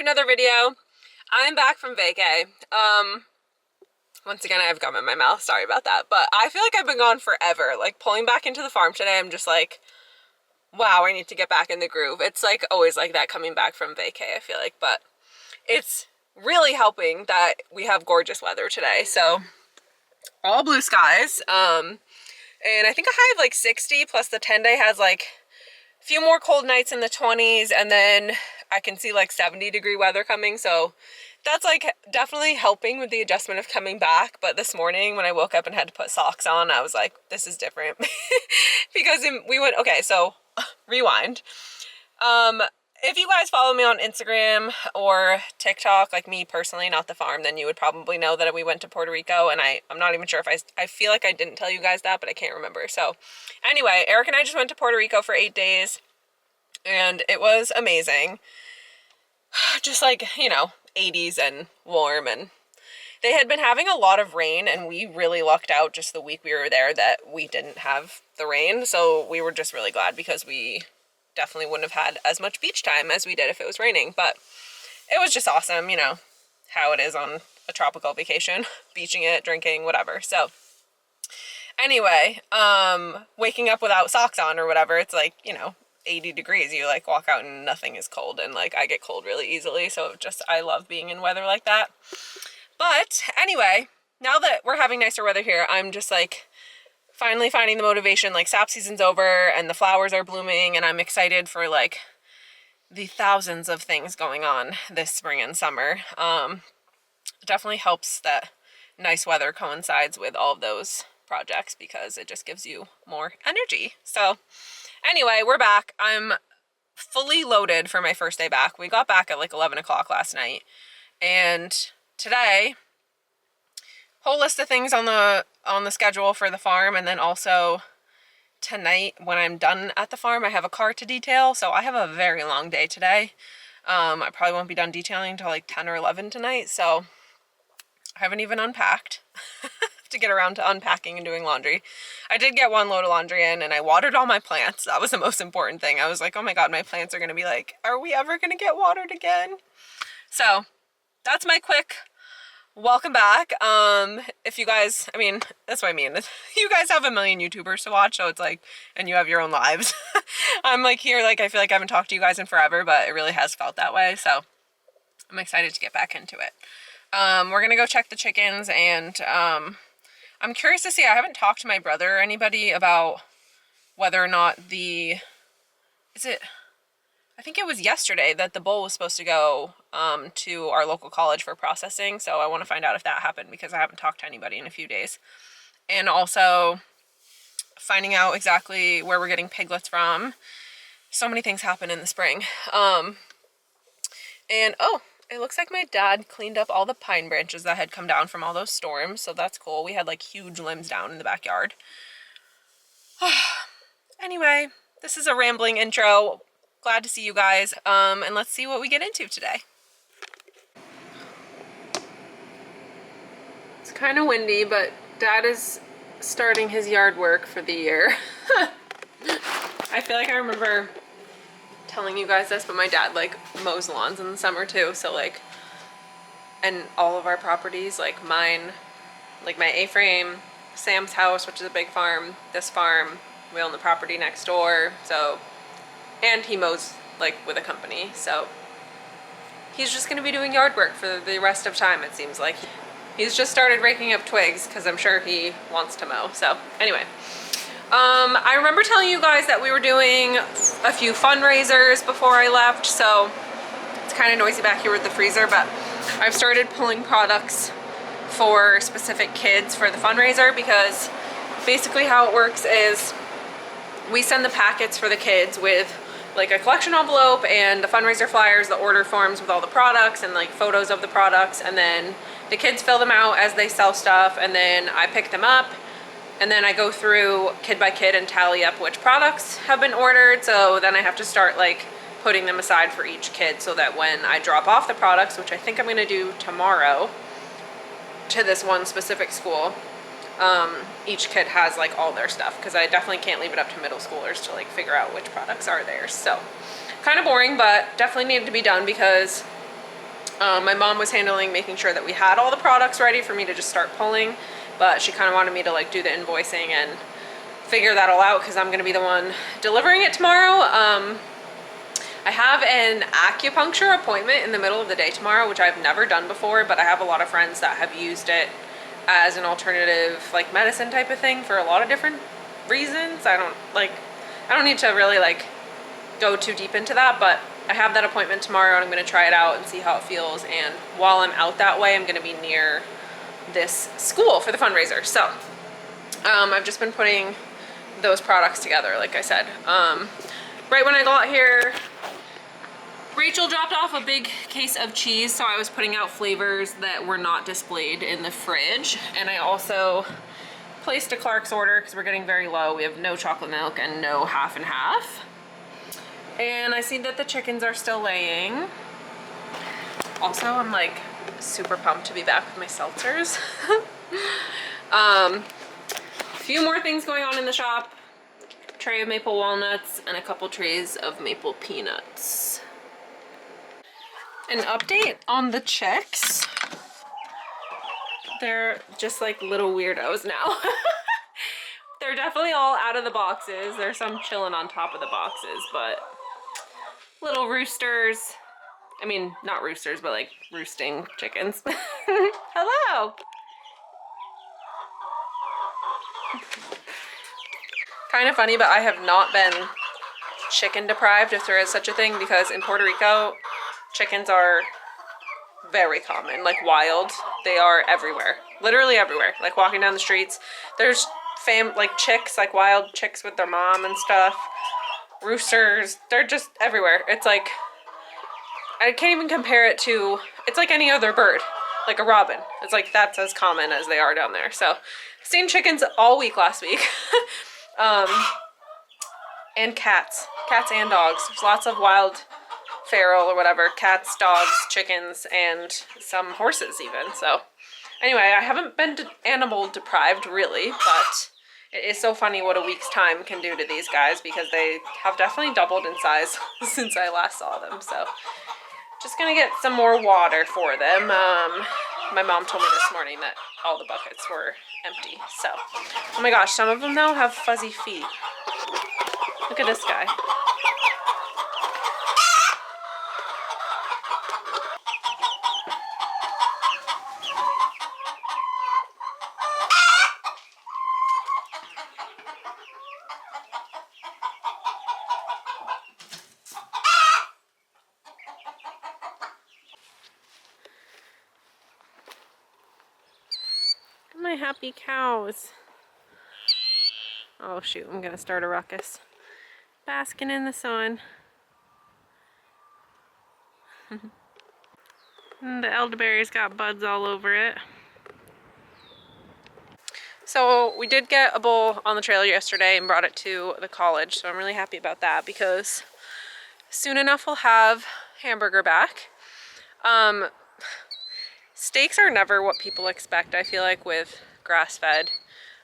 to another video. I'm back from vacay. Once again, I have gum in my mouth. Sorry about that. But I feel like I've been gone forever. Like, pulling back into the farm today, I'm just like, wow, I need to get back in the groove. It's like always like that coming back from vacay, I feel like. But it's really helping that we have gorgeous weather today. So, all blue skies. And I think a high of like 60, plus the 10-day has like a few more cold nights in the 20s, and then I can see like 70-degree weather coming, so that's like definitely helping with the adjustment of coming back. But this morning when I woke up and had to put socks on, I was like, this is different. Because we went, okay, so rewind. If you guys follow me on Instagram or TikTok, like me personally, not the farm, then you would probably know that we went to Puerto Rico, and I'm not even sure if I feel like I didn't tell you guys that, but I can't remember. So anyway, Eric and I just went to Puerto Rico for 8 days, and it was amazing. Just like, you know, 80s and warm, and they had been having a lot of rain, and we really lucked out just the week we were there that we didn't have the rain. So we were just really glad, because we definitely wouldn't have had as much beach time as we did if it was raining. But it was just awesome, you know, how it is on a tropical vacation, beaching it, drinking, whatever. So anyway, waking up without socks on or whatever, it's like, you know, 80 degrees. You like walk out and nothing is cold, and like I get cold really easily. So just, I love being in weather like that. But anyway, now that we're having nicer weather here, I'm just like finally finding the motivation. Like, sap season's over and the flowers are blooming, and I'm excited for like the thousands of things going on this spring and summer. It definitely helps that nice weather coincides with all of those projects, because it just gives you more energy. So anyway, we're back. I'm fully loaded for my first day back. We got back at like 11 o'clock last night, and today, whole list of things on the schedule for the farm. And then also tonight, when I'm done at the farm, I have a car to detail, so I have a very long day today. I probably won't be done detailing until like 10 or 11 tonight, so I haven't even unpacked to get around to unpacking and doing laundry. I did get one load of laundry in, and I watered all my plants. That was the most important thing. I was like, oh my god, my plants are gonna be like, are we ever gonna get watered again? So that's my quick welcome back. If you guys, I mean, that's what I mean. You guys have a million YouTubers to watch, so it's like, and you have your own lives. I'm like here, like I feel like I haven't talked to you guys in forever, but it really has felt that way. So I'm excited to get back into it. We're gonna go check the chickens, and I'm curious to see, I haven't talked to my brother or anybody about whether or not I think it was yesterday that the bull was supposed to go to our local college for processing. So I want to find out if that happened, because I haven't talked to anybody in a few days. And also finding out exactly where we're getting piglets from. So many things happen in the spring. And oh, it looks like my dad cleaned up all the pine branches that had come down from all those storms. So that's cool. We had like huge limbs down in the backyard. Anyway, this is a rambling intro. Glad to see you guys, and let's see what we get into today. It's kind of windy, but Dad is starting his yard work for the year. I feel like I remember telling you guys this, but my dad like mows lawns in the summer too, so like, and all of our properties, like mine, like my A-frame, Sam's house, which is a big farm, this farm, we own the property next door, so, and he mows like with a company, so he's just gonna be doing yard work for the rest of time, it seems like. He's just started raking up twigs, because I'm sure he wants to mow. So anyway, I remember telling you guys that we were doing a few fundraisers before I left, so it's kind of noisy back here with the freezer, but I've started pulling products for specific kids for the fundraiser, because basically how it works is we send the packets for the kids with like a collection envelope and the fundraiser flyers, the order forms with all the products and like photos of the products, and then the kids fill them out as they sell stuff, and then I pick them up, and then I go through kid by kid and tally up which products have been ordered. So then I have to start like putting them aside for each kid, so that when I drop off the products, which I think I'm gonna do tomorrow to this one specific school, each kid has like all their stuff, because I definitely can't leave it up to middle schoolers to like figure out which products are theirs. So kind of boring, but definitely needed to be done, because My mom was handling making sure that we had all the products ready for me to just start pulling, but she kind of wanted me to like do the invoicing and figure that all out because I'm gonna be the one delivering it tomorrow. I have an acupuncture appointment in the middle of the day tomorrow, which I've never done before, but I have a lot of friends that have used it as an alternative like medicine type of thing for a lot of different reasons. I don't need to really like go too deep into that, but I have that appointment tomorrow and I'm going to try it out and see how it feels. And while I'm out that way, I'm going to be near this school for the fundraiser. So I've just been putting those products together, like I said. Right when I got here, Rachel dropped off a big case of cheese, so I was putting out flavors that were not displayed in the fridge. And I also placed a Clark's order because we're getting very low. We have no chocolate milk and no half and half. And I see that the chickens are still laying. Also, I'm like super pumped to be back with my seltzers. A few more things going on in the shop. Tray of maple walnuts and a couple trays of maple peanuts. An update on the chicks. They're just like little weirdos now. They're definitely all out of the boxes. There's some chilling on top of the boxes, but little roosters. I mean, not roosters, but like roosting chickens. Hello. Kind of funny, but I have not been chicken deprived, if there is such a thing, because in Puerto Rico, chickens are very common, like wild. They are everywhere, literally everywhere. Like walking down the streets, there's like chicks, like wild chicks with their mom and stuff. Roosters, they're just everywhere. It's like, I can't even compare it to, it's like any other bird, like a robin. It's like, that's as common as they are down there. So, seen chickens all week last week. And cats and dogs. There's lots of wild feral or whatever, cats, dogs, chickens, and some horses even. So anyway, I haven't been animal deprived really, but it is so funny what a week's time can do to these guys because they have definitely doubled in size since I last saw them. So just gonna get some more water for them. My mom told me this morning that all the buckets were empty. So, oh my gosh, some of them now have fuzzy feet. Look at this guy. My happy cows. Oh shoot, I'm gonna start a ruckus. Basking in the sun. And the elderberry's got buds all over it. So we did get a bowl on the trailer yesterday and brought it to the college, so I'm really happy about that because soon enough we'll have hamburger back. Steaks are never what people expect, I feel like, with grass-fed.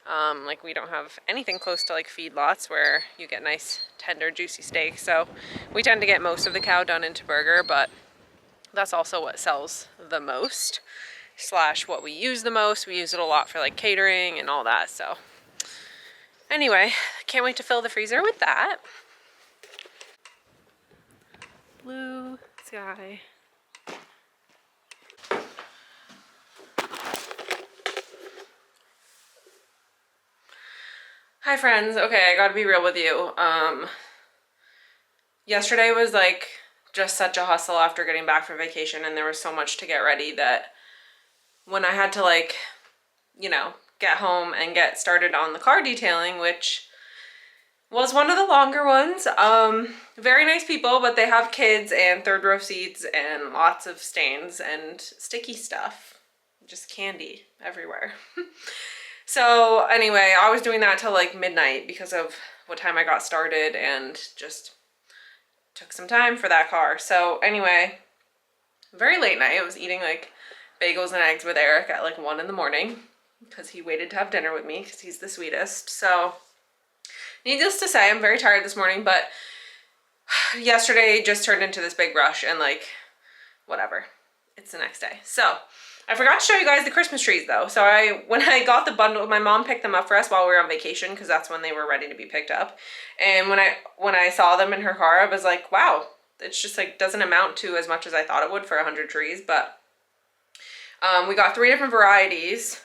Like we don't have anything close to like feedlots where you get nice, tender, juicy steaks. So we tend to get most of the cow done into burger, but that's also what sells the most, / what we use the most. We use it a lot for like catering and all that. So anyway, can't wait to fill the freezer with that. Blue sky. Hi friends. Okay, I gotta be real with you. Yesterday was like just such a hustle after getting back from vacation, and there was so much to get ready that when I had to like, you know, get home and get started on the car detailing, which was one of the longer ones. Very nice people, but they have kids and third row seats and lots of stains and sticky stuff. Just candy everywhere. So anyway, I was doing that till like midnight because of what time I got started and just took some time for that car. So anyway, very late night. I was eating like bagels and eggs with Eric at like 1 in the morning because he waited to have dinner with me because he's the sweetest. So needless to say, I'm very tired this morning, but yesterday just turned into this big rush and like, whatever. it's the next day. So I forgot to show you guys the Christmas trees though. So when I got the bundle, my mom picked them up for us while we were on vacation because that's when they were ready to be picked up. And when I saw them in her car, I was like, wow, it's just like doesn't amount to as much as I thought it would for 100 trees. But we got 3 different varieties,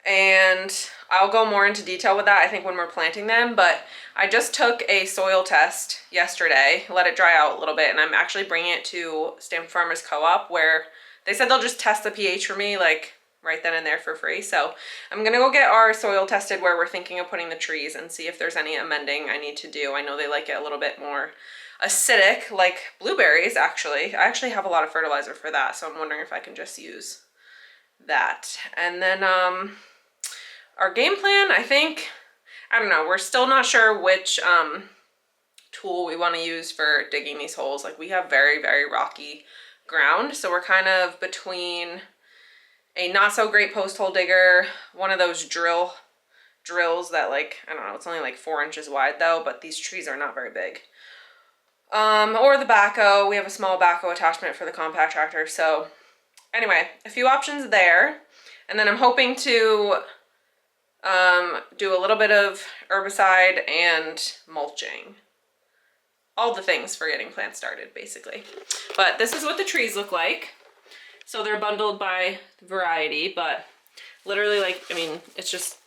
and I'll go more into detail with that I think when we're planting them. But I just took a soil test yesterday, let it dry out a little bit, and I'm actually bringing it to Stanford Farmers Co-op where they said they'll just test the pH for me like right then and there for free. So I'm gonna go get our soil tested where we're thinking of putting the trees and see if there's any amending I need to do. I know they like it a little bit more acidic, like blueberries actually. I actually have a lot of fertilizer for that, so I'm wondering if I can just use that. And then our game plan, I think, I don't know, we're still not sure which tool we want to use for digging these holes. Like we have very, very rocky ground, so we're kind of between a not so great post hole digger, one of those drills that like, I don't know, it's only like 4 inches wide though, but these trees are not very big. Or the backhoe. We have a small backhoe attachment for the compact tractor. So anyway, a few options there. And then I'm hoping to do a little bit of herbicide and mulching. All the things for getting plants started, basically. But this is what the trees look like. So they're bundled by variety, but literally, like, I mean, it's just,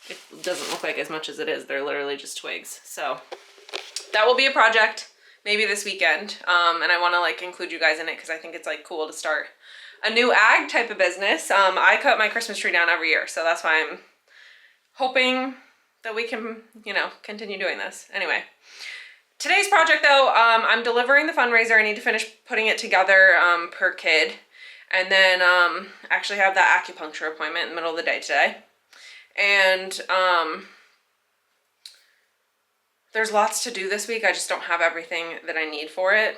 it doesn't look like as much as it is. They're literally just twigs. So that will be a project maybe this weekend. And I want to like include you guys in it because I think it's like cool to start a new ag type of business. I cut my Christmas tree down every year, so that's why I'm hoping that we can, you know, continue doing this. Anyway. Today's project though, I'm delivering the fundraiser. I need to finish putting it together per kid. And then actually have that acupuncture appointment in the middle of the day today. And there's lots to do this week. I just don't have everything that I need for it.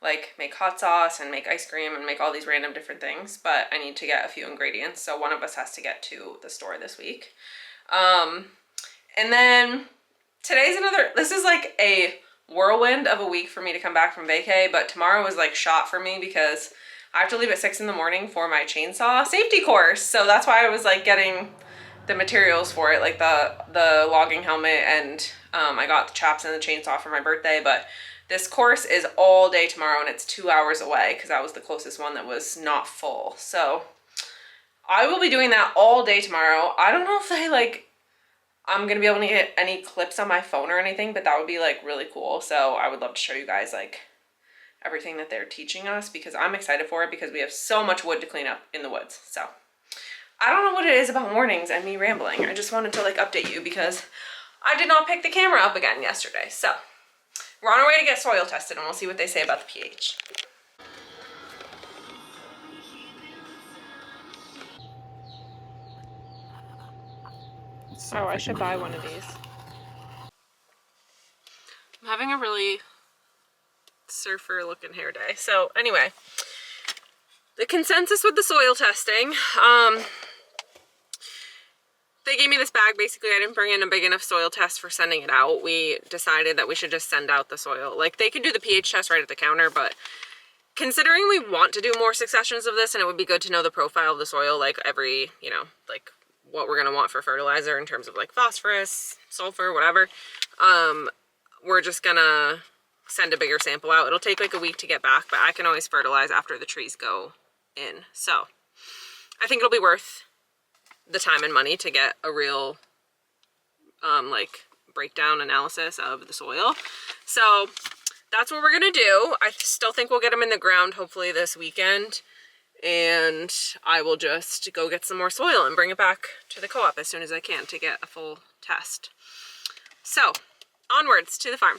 Like make hot sauce and make ice cream and make all these random different things. But I need to get a few ingredients. So one of us has to get to the store this week. And then today's this is like a whirlwind of a week for me to come back from vacay, but tomorrow was like shot for me because I have to leave at 6 in the morning for my chainsaw safety course. So that's why I was like getting the materials for it, like the logging helmet, and I got the chops and the chainsaw for my birthday. But this course is all day tomorrow and it's 2 hours away because that was the closest one that was not full. So I will be doing that all day tomorrow. I don't know if I'm gonna be able to get any clips on my phone or anything, but that would be like really cool. So I would love to show you guys like everything that they're teaching us because I'm excited for it because we have so much wood to clean up in the woods. So I don't know what it is about mornings and me rambling. I just wanted to like update you because I did not pick the camera up again yesterday. So we're on our way to get soil tested and we'll see what they say about the pH. Oh, I should buy one of these. I'm having a really surfer looking hair day. So anyway, the consensus with the soil testing, they gave me this bag. Basically, I didn't bring in a big enough soil test for sending it out. We decided that we should just send out the soil. Like they can do the pH test right at the counter, but considering we want to do more successions of this and it would be good to know the profile of the soil, like every, you know, like what we're gonna want for fertilizer in terms of like phosphorus, sulfur, whatever, we're just gonna send a bigger sample out. It'll take like a week to get back, but I can always fertilize after the trees go in. So I think it'll be worth the time and money to get a real like breakdown analysis of the soil. So that's what we're gonna do. I still think we'll get them in the ground hopefully this weekend. And I will just go get some more soil and bring it back to the co-op as soon as I can to get a full test. So, onwards to the farm.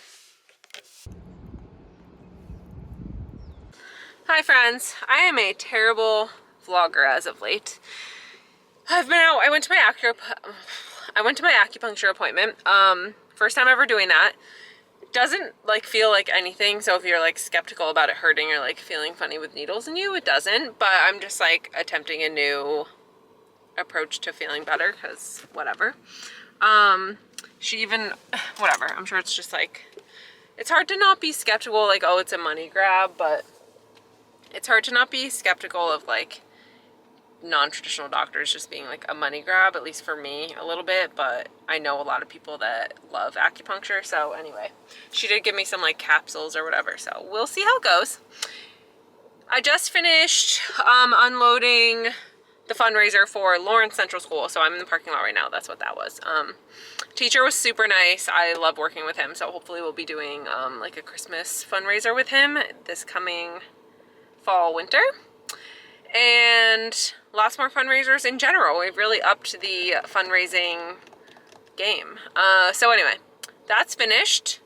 Hi friends, I am a terrible vlogger as of late. I've been out, I went to my acupuncture appointment. First time ever doing that. Doesn't like feel like anything, so if you're like skeptical about it hurting or like feeling funny with needles in you, it doesn't, but I'm just like attempting a new approach to feeling better because whatever. She even, whatever, I'm sure it's just like, it's hard to not be skeptical, like, oh, it's a money grab, but it's hard to not be skeptical of like non-traditional doctors just being like a money grab, at least for me a little bit, but I know a lot of people that love acupuncture. So anyway, she did give me some like capsules or whatever, so we'll see how it goes. I just finished unloading the fundraiser for Lawrence Central School, so I'm in the parking lot right now. That's what that was. Teacher was super nice. I love working with him, so hopefully we'll be doing like a Christmas fundraiser with him this coming fall, winter. And lots more fundraisers in general. We've really upped the fundraising game. So anyway, that's finished.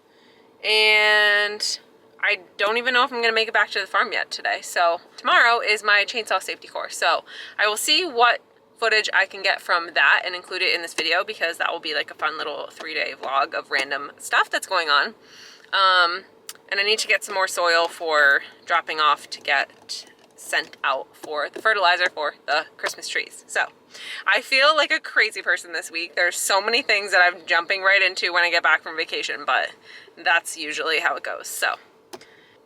And I don't even know if I'm going to make it back to the farm yet today. So tomorrow is my chainsaw safety course. So I will see what footage I can get from that and include it in this video, because that will be like a fun little 3-day vlog of random stuff that's going on. And I need to get some more soil for dropping off to get sent out for the fertilizer for the Christmas trees. So I feel like a crazy person this week. There's so many things that I'm jumping right into when I get back from vacation, but that's usually how it goes. So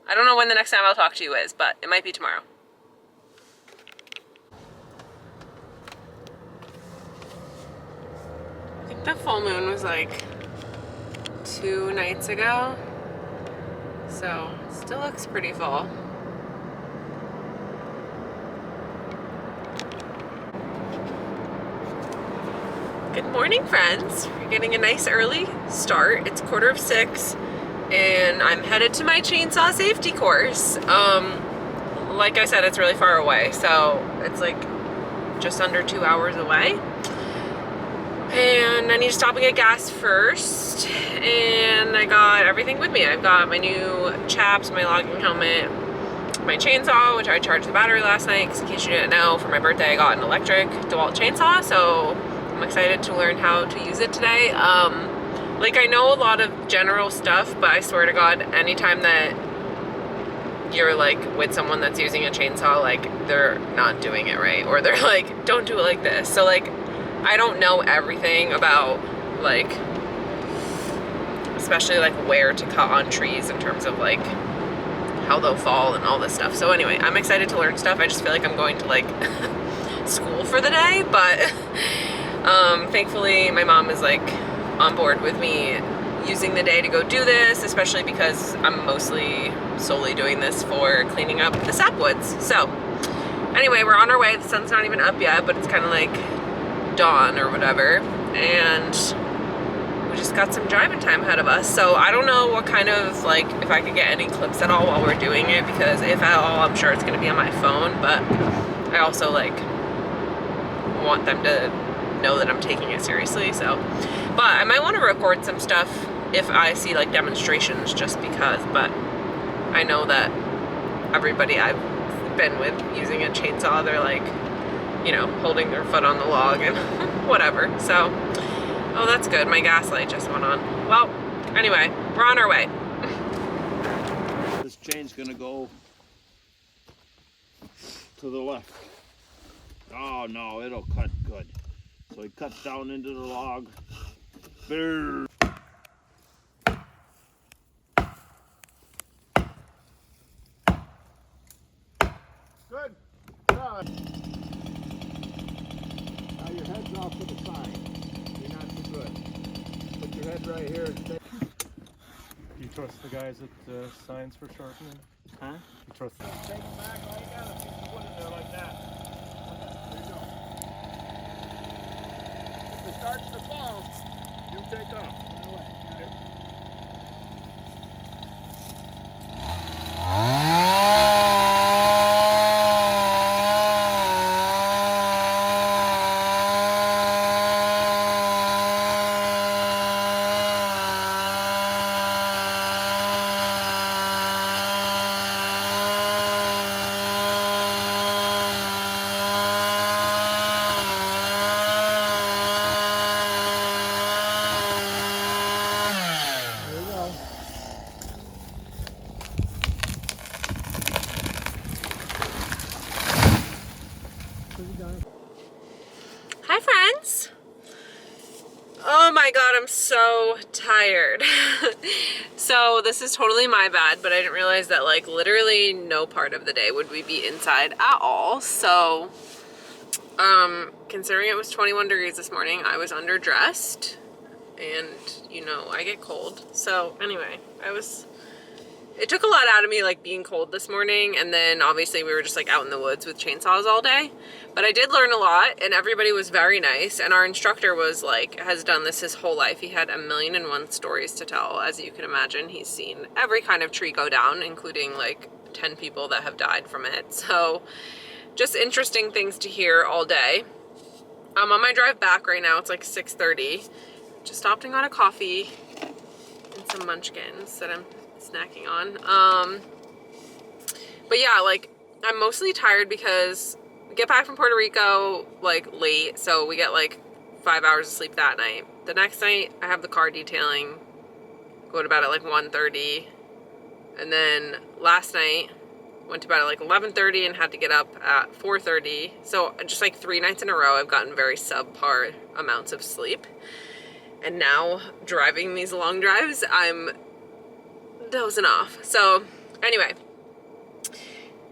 I don't know when the next time I'll talk to you is, but it might be tomorrow. I think the full moon was like 2 nights ago, so still looks pretty full. Good morning, friends. We're getting a nice early start. It's 5:45 and I'm headed to my chainsaw safety course. Like I said, it's really far away, so it's like just under 2 hours away. And I need to stop and get gas first. And I got everything with me. I've got my new chaps, my logging helmet, my chainsaw, which I charged the battery last night, because in case you didn't know, for my birthday I got an electric DeWalt chainsaw, so I'm excited to learn how to use it today. Like, I know a lot of general stuff, but I swear to God, anytime that you're like with someone that's using a chainsaw, like they're not doing it right, or they're like, don't do it like this. So like, I don't know everything about like, especially like where to cut on trees in terms of like how they'll fall and all this stuff. So anyway, I'm excited to learn stuff. I just feel like I'm going to like school for the day, but thankfully my mom is like on board with me using the day to go do this, especially because I'm mostly solely doing this for cleaning up the sapwoods. So anyway, we're on our way. The sun's not even up yet, but it's kind of like dawn or whatever, and we just got some driving time ahead of us. So I don't know what kind of, like, if I could get any clips at all while we're doing it, because if at all, I'm sure it's going to be on my phone, but I also like want them to know that I'm taking it seriously. So, but I might want to record some stuff if I see like demonstrations, just because, but I know that everybody I've been with using a chainsaw, they're like, you know, holding their foot on the log and whatever. So, oh, that's good. My gas light just went on. Well, anyway, we're on our way. This chain's gonna go to the left. Oh no, it'll cut good. So he cuts down into the log. Brrr. Good. Now your head's off to the side. You're not too good. Put your head right here. You trust the guys at Signs for Sharpening? Huh? You trust them? Take it back. All you gotta do is put it there like that. There you go. If it starts to fall, you take off. Hi, friends. Oh my God, I'm so tired. So So this is totally my bad, but I didn't realize that like literally no part of the day would we be inside at all. So considering it was 21 degrees this morning, I was underdressed, and you know, I get cold. So anyway, it took a lot out of me like being cold this morning, and then obviously we were just like out in the woods with chainsaws all day. But I did learn a lot, and everybody was very nice, and our instructor was like, has done this his whole life. He had 1,000,001 stories to tell. As you can imagine, he's seen every kind of tree go down, including like 10 people that have died from it. So just interesting things to hear all day. I'm on my drive back right now. It's like 6:30. Just stopped and got a coffee and some munchkins that I'm snacking on. But yeah, like I'm mostly tired because we get back from Puerto Rico like late, so we get like 5 hours of sleep that night. The next night I have the car detailing, go to bed at like 1:30, and then last night went to bed at like 11:30 and had to get up at 4:30. So just like 3 nights in a row I've gotten very subpar amounts of sleep, and now driving these long drives I'm dozing off. So anyway,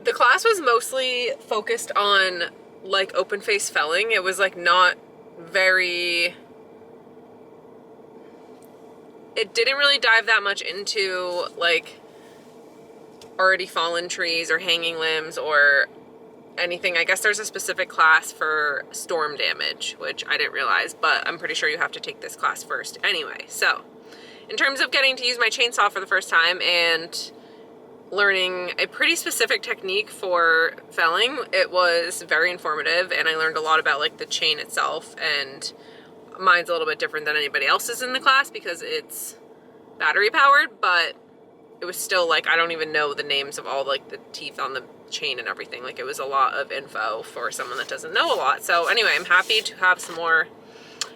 the class was mostly focused on like open face felling. It was like not very, it didn't really dive that much into like already fallen trees or hanging limbs or anything. I guess there's a specific class for storm damage, which I didn't realize, but I'm pretty sure you have to take this class first anyway. So in terms of getting to use my chainsaw for the first time and learning a pretty specific technique for felling, it was very informative, and I learned a lot about like the chain itself, and mine's a little bit different than anybody else's in the class because it's battery powered, but it was still like, I don't even know the names of all like the teeth on the chain and everything. Like it was a lot of info for someone that doesn't know a lot. So anyway, I'm happy to have some more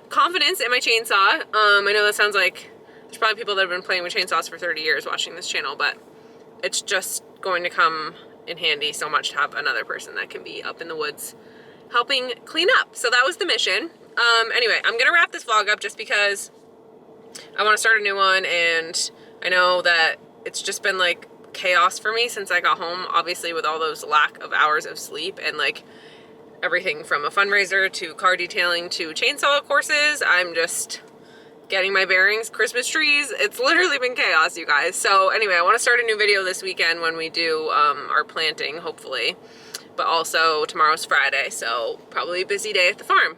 confidence in my chainsaw. I know that sounds like there's probably people that have been playing with chainsaws for 30 years watching this channel, but it's just going to come in handy so much to have another person that can be up in the woods helping clean up. So that was the mission. Anyway, I'm gonna wrap this vlog up just because I want to start a new one, and I know that it's just been like chaos for me since I got home, obviously with all those lack of hours of sleep and like everything from a fundraiser to car detailing to chainsaw courses. I'm just getting my bearings, Christmas trees. It's literally been chaos, you guys. So anyway, I want to start a new video this weekend when we do our planting, hopefully. But also tomorrow's Friday, so probably a busy day at the farm.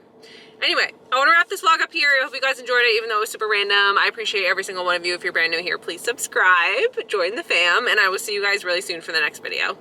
Anyway, I want to wrap this vlog up here. I hope you guys enjoyed it, even though it was super random. I appreciate every single one of you. If you're brand new here, please subscribe, join the fam, and I will see you guys really soon for the next video.